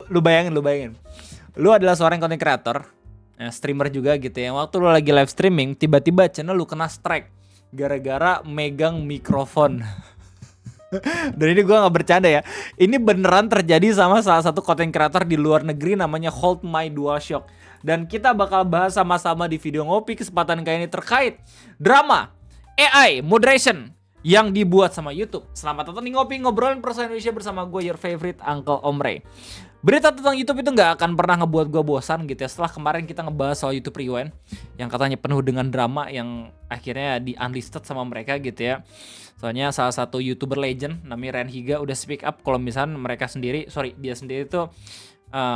Lu bayangin. Lu adalah seorang content creator, streamer juga gitu ya. Waktu lu lagi live streaming, tiba-tiba channel lu kena strike gara-gara megang mikrofon. Dan ini gue gak bercanda ya. Ini beneran terjadi sama salah satu content creator di luar negeri namanya Hold My DualShock. Dan kita bakal bahas sama-sama di video ngopi kesempatan kali ini terkait drama AI moderation yang dibuat sama YouTube. Selamat datang di Ngopi, ngobrolin persoalan Indonesia bersama gue, your favorite Uncle Omre. Berita tentang YouTube itu gak akan pernah ngebuat gue bosan gitu ya. Setelah kemarin kita ngebahas soal YouTube Rewind yang katanya penuh dengan drama yang akhirnya di unlisted sama mereka gitu ya. Soalnya salah satu YouTuber legend namanya Ren Higa udah speak up kalau misalnya dia sendiri tuh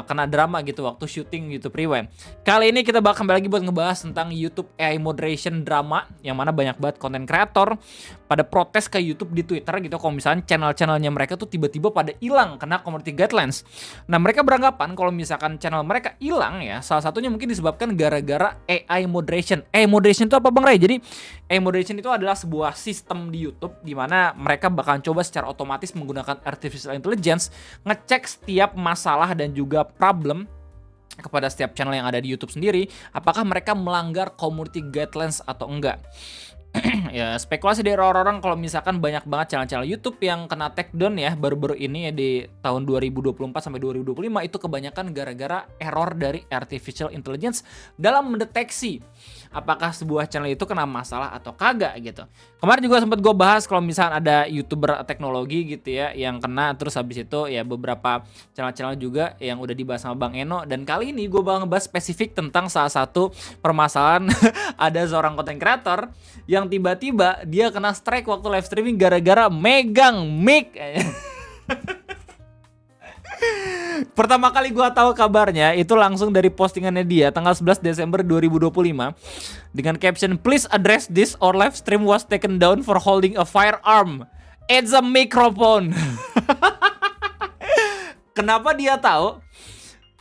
kena drama gitu waktu syuting YouTube Rewind. Kali ini kita bakal kembali lagi buat ngebahas tentang YouTube AI moderation drama, yang mana banyak banget konten kreator pada protes ke YouTube di Twitter gitu kalau misalnya channel-channelnya mereka tuh tiba-tiba pada hilang kena community guidelines. Nah, mereka beranggapan kalau misalkan channel mereka hilang ya, salah satunya mungkin disebabkan gara-gara AI moderation. AI moderation itu apa Bang Ray? Jadi AI moderation itu adalah sebuah sistem di YouTube di mana mereka bakal coba secara otomatis menggunakan artificial intelligence ngecek setiap masalah dan juga problem kepada setiap channel yang ada di YouTube sendiri, apakah mereka melanggar community guidelines atau enggak. Ya, spekulasi dari orang-orang kalau misalkan banyak banget channel-channel YouTube yang kena take down ya baru-baru ini ya di tahun 2024 sampai 2025 itu kebanyakan gara-gara error dari artificial intelligence dalam mendeteksi apakah sebuah channel itu kena masalah atau kagak gitu. Kemarin juga sempat gue bahas kalau misalkan ada YouTuber teknologi gitu ya yang kena, terus habis itu ya beberapa channel-channel juga yang udah dibahas sama Bang Eno, dan kali ini gue bakal ngebahas spesifik tentang salah satu permasalahan ada seorang content creator yang tiba-tiba dia kena strike waktu live streaming gara-gara megang mic. Pertama kali gue tahu kabarnya itu langsung dari postingannya dia tanggal 11 Desember 2025 dengan caption "Please address this, our live stream was taken down for holding a firearm. It's a microphone." Kenapa dia tahu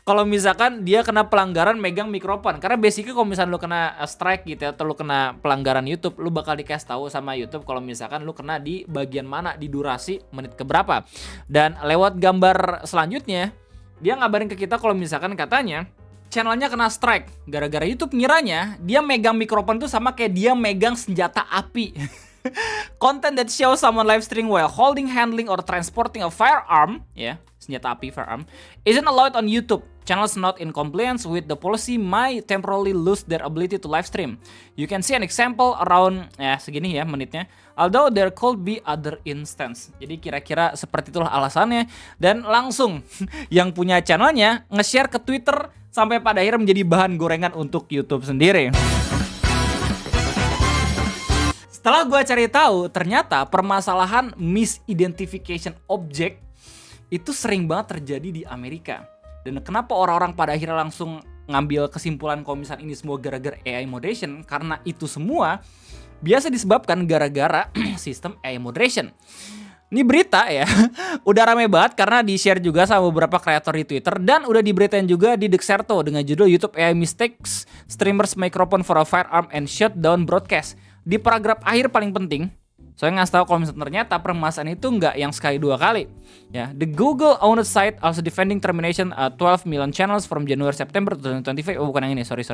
kalau misalkan dia kena pelanggaran megang mikrofon? Karena basically kalau misalkan lu kena strike gitu ya, atau lu kena pelanggaran YouTube, lu bakal dikasih tahu sama YouTube kalau misalkan lu kena di bagian mana, di durasi menit keberapa. Dan lewat gambar selanjutnya, dia ngabarin ke kita kalau misalkan katanya channelnya kena strike gara-gara YouTube ngiranya dia megang mikrofon tuh sama kayak dia megang senjata api. Content that shows someone live streaming while holding, handling, or transporting a firearm, ya, senjata api, firearm, isn't allowed on YouTube. Channels not in compliance with the policy might temporarily lose their ability to live stream. You can see an example around segini ya menitnya. Although there could be other instance. Jadi kira-kira seperti itulah alasannya, dan langsung yang punya channelnya nge-share ke Twitter sampai pada akhirnya menjadi bahan gorengan untuk YouTube sendiri. Setelah gue cari tahu, ternyata permasalahan misidentification object itu sering banget terjadi di Amerika. Dan kenapa orang-orang pada akhirnya langsung ngambil kesimpulan kalau misalnya ini semua gara-gara AI moderation? Karena itu semua biasa disebabkan gara-gara sistem AI moderation. Ini berita ya, udah rame banget karena di-share juga sama beberapa kreator di Twitter, dan udah diberitain juga di Dexerto dengan judul YouTube AI Mistakes Streamers Microphone for a Firearm and Shutdown Broadcast. Di paragraf akhir paling penting, saya ngasih tahu kalau misalnya ternyata permasalahan itu nggak yang sekali dua kali. Ya, the Google-owned site also defending termination 12 million channels from January September 2025. Oh, bukan yang ini, sorry.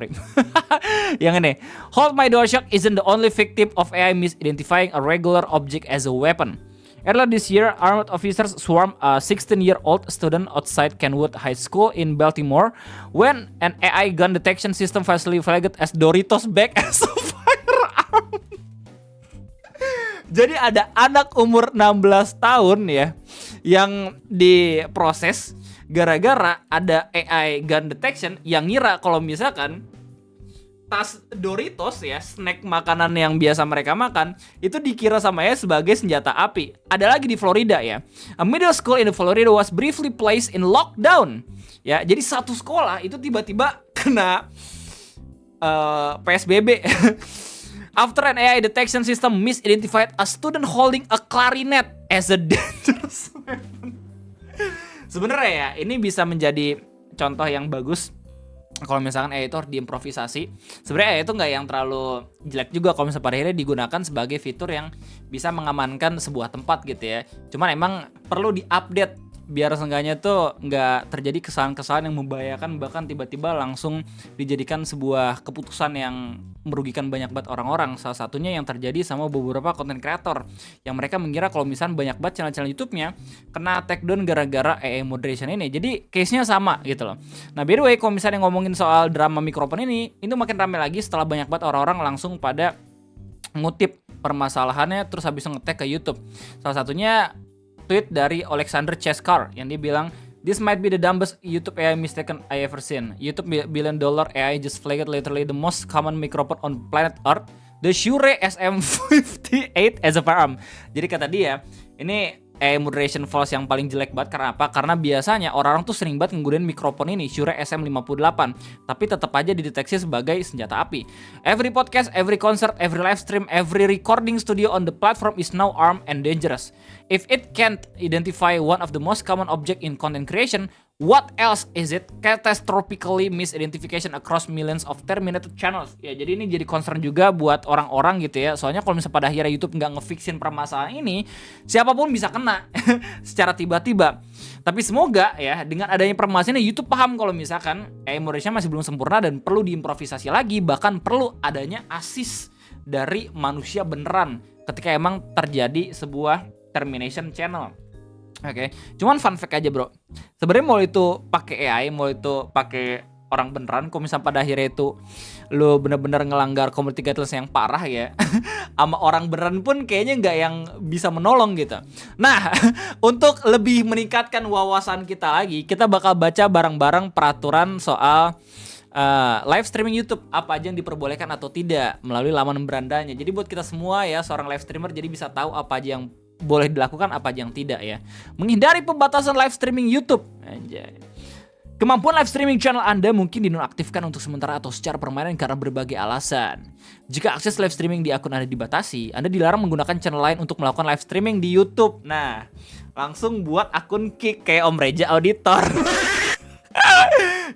Yang ini. Hold My DualShock isn't the only victim of AI misidentifying a regular object as a weapon. Earlier this year, armed officers swarmed a 16-year-old student outside Kenwood High School in Baltimore when an AI gun detection system falsely flagged as Doritos bag as a firearm. Jadi ada anak umur 16 tahun ya yang diproses gara-gara ada AI gun detection yang ngira kalau misalkan tas Doritos ya, snack makanan yang biasa mereka makan, itu dikira sama ya sebagai senjata api. Ada lagi di Florida ya. A middle school in Florida was briefly placed in lockdown. Ya, jadi satu sekolah itu tiba-tiba kena PSBB. After an AI detection system misidentified a student holding a clarinet as a dangerous weapon. Sebenarnya ya, ini bisa menjadi contoh yang bagus kalau misalkan AI itu harus diimprovisasi. Sebenarnya AI itu nggak yang terlalu jelek juga kalau misalnya pada akhirnya digunakan sebagai fitur yang bisa mengamankan sebuah tempat gitu ya. Cuman emang perlu diupdate biar seenggaknya tuh nggak terjadi kesalahan-kesalahan yang membahayakan, bahkan tiba-tiba langsung dijadikan sebuah keputusan yang merugikan banyak banget orang-orang. Salah satunya yang terjadi sama beberapa content creator yang mereka mengira kalau misalnya banyak banget channel-channel YouTube-nya kena take down gara-gara AI moderation ini. Jadi case-nya sama gitu loh. Nah, by the way, kalau misalnya ngomongin soal drama mikrofon ini, itu makin rame lagi setelah banyak banget orang-orang langsung pada ngutip permasalahannya terus habis nge-tag ke YouTube. Salah satunya tweet dari Alexander Cheskar yang dia bilang, "This might be the dumbest YouTube AI mistaken I ever seen. YouTube billion-dollar AI just flagged literally the most common microphone on planet Earth, the Shure SM58 as a firearm." Jadi kata dia, ini AI moderation false yang paling jelek banget. Karena apa? Karena biasanya orang-orang tuh sering banget nggunain mikrofon ini, Shure SM58, tapi tetap aja dideteksi sebagai senjata api. Every podcast, every concert, every live stream, every recording studio on the platform is now armed and dangerous. If it can't identify one of the most common object in content creation, what else is it? Catastrophically misidentification across millions of terminated channels. Ya, jadi ini jadi concern juga buat orang-orang gitu ya. Soalnya kalau misalnya pada akhirnya YouTube nggak ngefixin permasalahan ini, siapapun bisa kena secara tiba-tiba. Tapi semoga ya dengan adanya permasalahan ini YouTube paham kalau misalkan AI moderation masih belum sempurna dan perlu diimprovisasi lagi, bahkan perlu adanya assist dari manusia beneran ketika emang terjadi sebuah termination channel. Oke, cuman fun fact aja bro. Sebenarnya mau itu pakai AI, mau itu pakai orang beneran, kalau misalnya pada akhirnya itu lo bener-bener ngelanggar community guidelines yang parah ya, sama orang beneran pun kayaknya nggak yang bisa menolong gitu. Nah, untuk lebih meningkatkan wawasan kita lagi, kita bakal baca bareng-bareng peraturan soal live streaming YouTube, apa aja yang diperbolehkan atau tidak melalui laman berandanya. Jadi buat kita semua ya, seorang live streamer jadi bisa tahu apa aja yang boleh dilakukan, apa aja yang tidak ya. Menghindari pembatasan live streaming YouTube. Anjay. Kemampuan live streaming channel Anda mungkin dinonaktifkan untuk sementara atau secara permanen karena berbagai alasan. Jika akses live streaming di akun Anda dibatasi, Anda dilarang menggunakan channel lain untuk melakukan live streaming di YouTube. Nah, langsung buat akun Kick kayak Om Reja Auditor.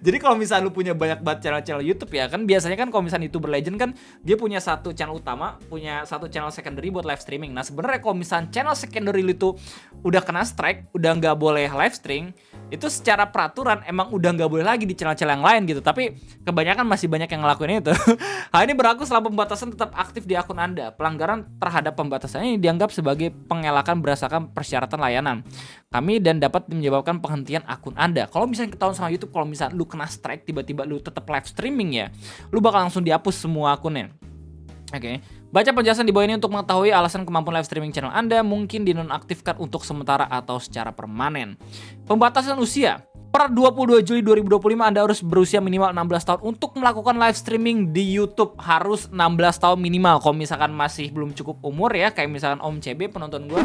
Jadi kalau misalnya lu punya banyak banget channel-channel YouTube ya kan, biasanya kan kalau misalnya YouTuber legend kan dia punya satu channel utama, punya satu channel secondary buat live streaming. Nah sebenarnya kalau misalnya channel secondary itu udah kena strike, udah nggak boleh live stream, itu secara peraturan emang udah nggak boleh lagi di channel-channel yang lain gitu. Tapi kebanyakan masih banyak yang ngelakuin itu. Hal ini berlaku selama pembatasan tetap aktif di akun Anda. Pelanggaran terhadap pembatasan ini dianggap sebagai pengelakan berdasarkan persyaratan layanan kami dan dapat menyebabkan penghentian akun Anda. Kalau misalnya ketahuan sama YouTube, kalau misalnya lu kena strike tiba-tiba lu tetap live streaming ya, lu bakal langsung dihapus semua akunnya. Oke. Baca penjelasan di bawah ini untuk mengetahui alasan kemampuan live streaming channel Anda mungkin dinonaktifkan untuk sementara atau secara permanen. Pembatasan usia. Per 22 Juli 2025 Anda harus berusia minimal 16 tahun untuk melakukan live streaming di YouTube. Harus 16 tahun minimal. Kalau misalkan masih belum cukup umur ya, kayak misalkan Om CB penonton gue,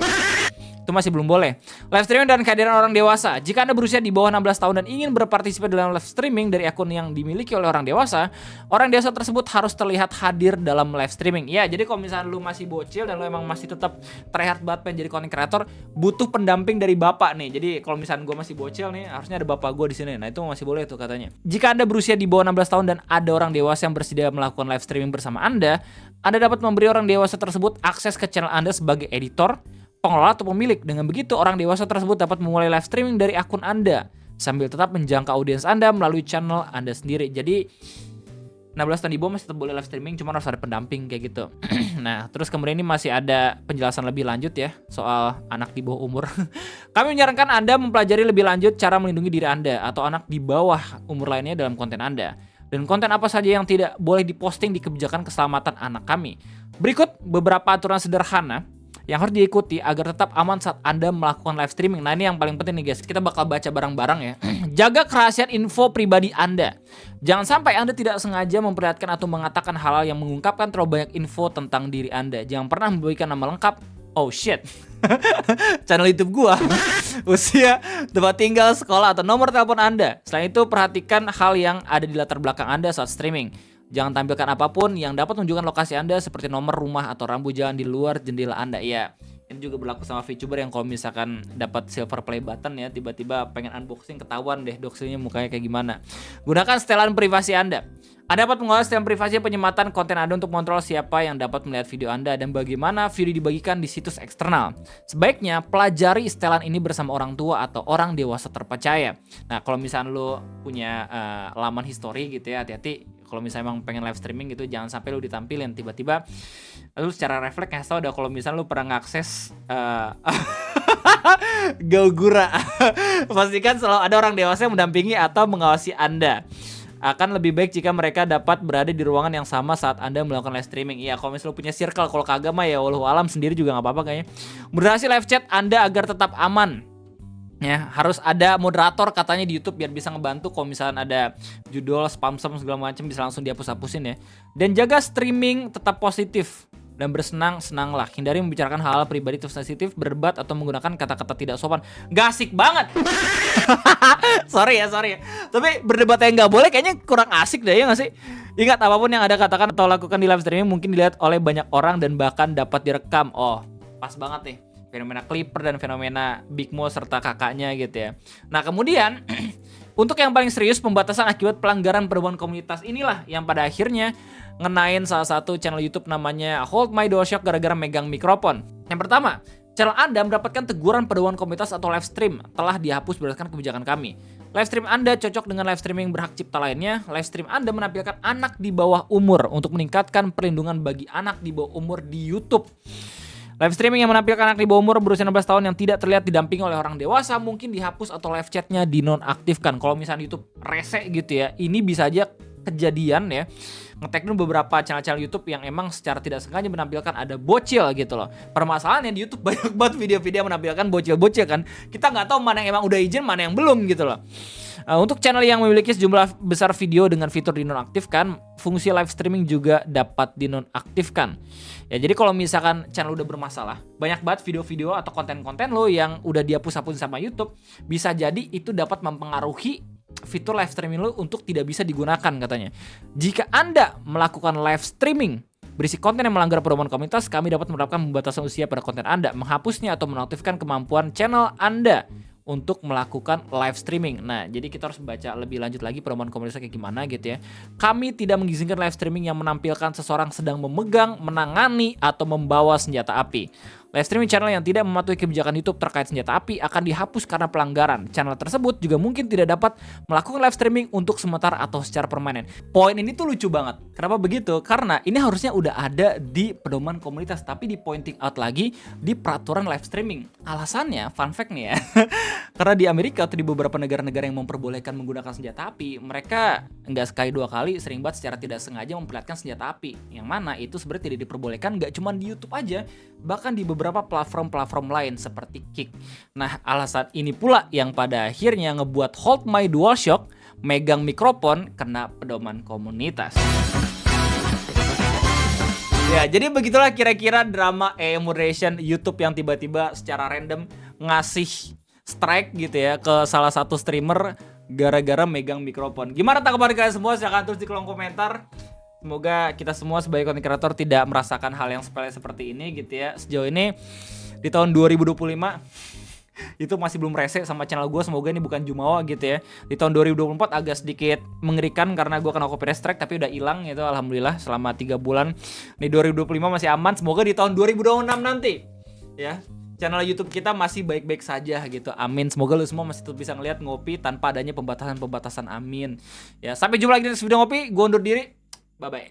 itu masih belum boleh. Live streaming dan kehadiran orang dewasa. Jika Anda berusia di bawah 16 tahun dan ingin berpartisipasi dalam live streaming dari akun yang dimiliki oleh orang dewasa tersebut harus terlihat hadir dalam live streaming. Ya, jadi kalau misalnya lu masih bocil dan lu emang masih tetap tryhard banget pengen jadi content creator, butuh pendamping dari bapak nih. Jadi kalau misalnya gue masih bocil nih, harusnya ada bapak gue di sini. Nah, itu masih boleh tuh katanya. Jika Anda berusia di bawah 16 tahun dan ada orang dewasa yang bersedia melakukan live streaming bersama Anda dapat memberi orang dewasa tersebut akses ke channel Anda sebagai editor, pengelola atau pemilik. Dengan begitu, orang dewasa tersebut dapat memulai live streaming dari akun Anda sambil tetap menjangkau audiens Anda melalui channel Anda sendiri. Jadi 16 tahun di bawah masih tetap boleh live streaming, cuma harus ada pendamping kayak gitu. Nah, terus kemudian ini masih ada penjelasan lebih lanjut ya soal anak di bawah umur. Kami menyarankan Anda mempelajari lebih lanjut cara melindungi diri Anda atau anak di bawah umur lainnya dalam konten Anda. Dan konten apa saja yang tidak boleh diposting di kebijakan keselamatan anak kami. Berikut beberapa aturan sederhana yang harus diikuti agar tetap aman saat Anda melakukan live streaming. Nah, ini yang paling penting nih guys, kita bakal baca bareng-bareng ya. Jaga kerahasiaan info pribadi Anda. Jangan sampai Anda tidak sengaja memperlihatkan atau mengatakan hal yang mengungkapkan terlalu banyak info tentang diri Anda. Jangan pernah memberikan nama lengkap, oh shit, channel YouTube gua, usia, tempat tinggal, sekolah, atau nomor telepon Anda. Selain itu, perhatikan hal yang ada di latar belakang Anda saat streaming. Jangan tampilkan apapun yang dapat menunjukkan lokasi Anda seperti nomor rumah atau rambu jalan di luar jendela Anda. Ya, ini juga berlaku sama VTuber yang kalau misalkan dapat silver play button ya, tiba-tiba pengen unboxing ketahuan deh doxingnya mukanya kayak gimana. Gunakan setelan privasi Anda. Anda dapat mengolah sistem privasi penyematan konten Anda untuk mengontrol siapa yang dapat melihat video Anda dan bagaimana video dibagikan di situs eksternal. Sebaiknya pelajari setelan ini bersama orang tua atau orang dewasa terpercaya. Nah, kalau misalnya lo punya laman history gitu ya, hati-hati. Kalau misalnya emang pengen live streaming gitu, jangan sampai lo ditampilin tiba-tiba lu secara refleks ngasih tau udah kalau misalnya lu pernah ngakses Gaugura. Pastikan selalu ada orang dewasa yang mendampingi atau mengawasi Anda. Akan lebih baik jika mereka dapat berada di ruangan yang sama saat Anda melakukan live streaming. Iya, kalau misalnya lu punya circle, kalau kagak mah ya walau alam sendiri juga nggak apa-apa kayaknya. Moderasi live chat Anda agar tetap aman. Ya, harus ada moderator katanya di YouTube biar bisa ngebantu kalau misalnya ada judul spam segala macam bisa langsung dihapus-hapusin ya. Dan jaga streaming tetap positif dan bersenang-senanglah. Hindari membicarakan hal-hal pribadi atau sensitif, berdebat atau menggunakan kata-kata tidak sopan. Gak asik banget. sorry ya. Tapi berdebat yang nggak boleh kayaknya kurang asik deh, ya nggak sih? Ingat, apapun yang Anda katakan atau lakukan di live streaming mungkin dilihat oleh banyak orang dan bahkan dapat direkam. Oh, pas banget nih. Fenomena Clipper dan fenomena Big Mo serta kakaknya gitu ya. Nah, kemudian untuk yang paling serius, pembatasan akibat pelanggaran pedoman komunitas inilah yang pada akhirnya ngenain salah satu channel YouTube namanya Hold My DualShock gara-gara megang mikrofon. Yang pertama, channel Anda mendapatkan teguran pedoman komunitas atau live stream telah dihapus berdasarkan kebijakan kami. Live stream Anda cocok dengan live streaming berhak cipta lainnya. Live stream Anda menampilkan anak di bawah umur untuk meningkatkan perlindungan bagi anak di bawah umur di YouTube. Live streaming yang menampilkan anak di bawah umur berusia 16 tahun yang tidak terlihat didampingi oleh orang dewasa mungkin dihapus atau live chatnya dinonaktifkan. Kalau misalnya YouTube rese gitu ya, ini bisa aja kejadian ya. Nge-tag dulu beberapa channel-channel YouTube yang emang secara tidak sengaja menampilkan ada bocil gitu loh. Permasalahannya di YouTube banyak banget video-video yang menampilkan bocil-bocil kan. Kita nggak tahu mana yang emang udah izin, mana yang belum gitu loh. Untuk channel yang memiliki sejumlah besar video dengan fitur dinonaktifkan, fungsi live streaming juga dapat dinonaktifkan. Ya, jadi kalau misalkan channel udah bermasalah, banyak banget video-video atau konten-konten lo yang udah dihapus-hapusin sama YouTube, bisa jadi itu dapat mempengaruhi fitur live streaming lo untuk tidak bisa digunakan katanya. Jika Anda melakukan live streaming berisi konten yang melanggar pedoman komunitas, kami dapat menerapkan pembatasan usia pada konten Anda, menghapusnya atau menonaktifkan kemampuan channel Anda untuk melakukan live streaming. Nah, jadi kita harus baca lebih lanjut lagi pedoman komunitas kayak gimana gitu ya. Kami tidak mengizinkan live streaming yang menampilkan seseorang sedang memegang, menangani, atau membawa senjata api. Live streaming channel yang tidak mematuhi kebijakan YouTube terkait senjata api akan dihapus karena pelanggaran. Channel tersebut juga mungkin tidak dapat melakukan live streaming untuk sementara atau secara permanen. Poin ini tuh lucu banget. Kenapa begitu? Karena ini harusnya udah ada di pedoman komunitas, tapi di pointing out lagi di peraturan live streaming. Alasannya, fun fact nih ya. Karena di Amerika atau di beberapa negara-negara yang memperbolehkan menggunakan senjata api, mereka nggak sekali dua kali sering banget secara tidak sengaja memperlihatkan senjata api. Yang mana itu sebenarnya tidak diperbolehkan nggak cuma di YouTube aja, bahkan di beberapa platform-platform lain seperti Kick. Nah, alasan ini pula yang pada akhirnya ngebuat Hold My DualShock megang mikrofon kena pedoman komunitas. Ya, jadi begitulah kira-kira drama moderation YouTube yang tiba-tiba secara random ngasih strike gitu ya ke salah satu streamer gara-gara megang mikrofon. Gimana tanggapan kalian semua? Silahkan tulis di kolom komentar. Semoga kita semua sebagai content creator tidak merasakan hal yang sepele seperti ini gitu ya. Sejauh ini di tahun 2025 itu masih belum rese sama channel gue. Semoga ini bukan jumawa gitu ya. Di tahun 2024 agak sedikit mengerikan karena gue kena copyright strike, tapi udah hilang gitu alhamdulillah selama 3 bulan. Di 2025 masih aman. Semoga di tahun 2026 nanti ya channel YouTube kita masih baik-baik saja gitu. Amin. Semoga lu semua masih tetap bisa ngeliat ngopi tanpa adanya pembatasan-pembatasan. Amin. Ya, sampai jumpa lagi di video ngopi. Gue undur diri. Bye bye.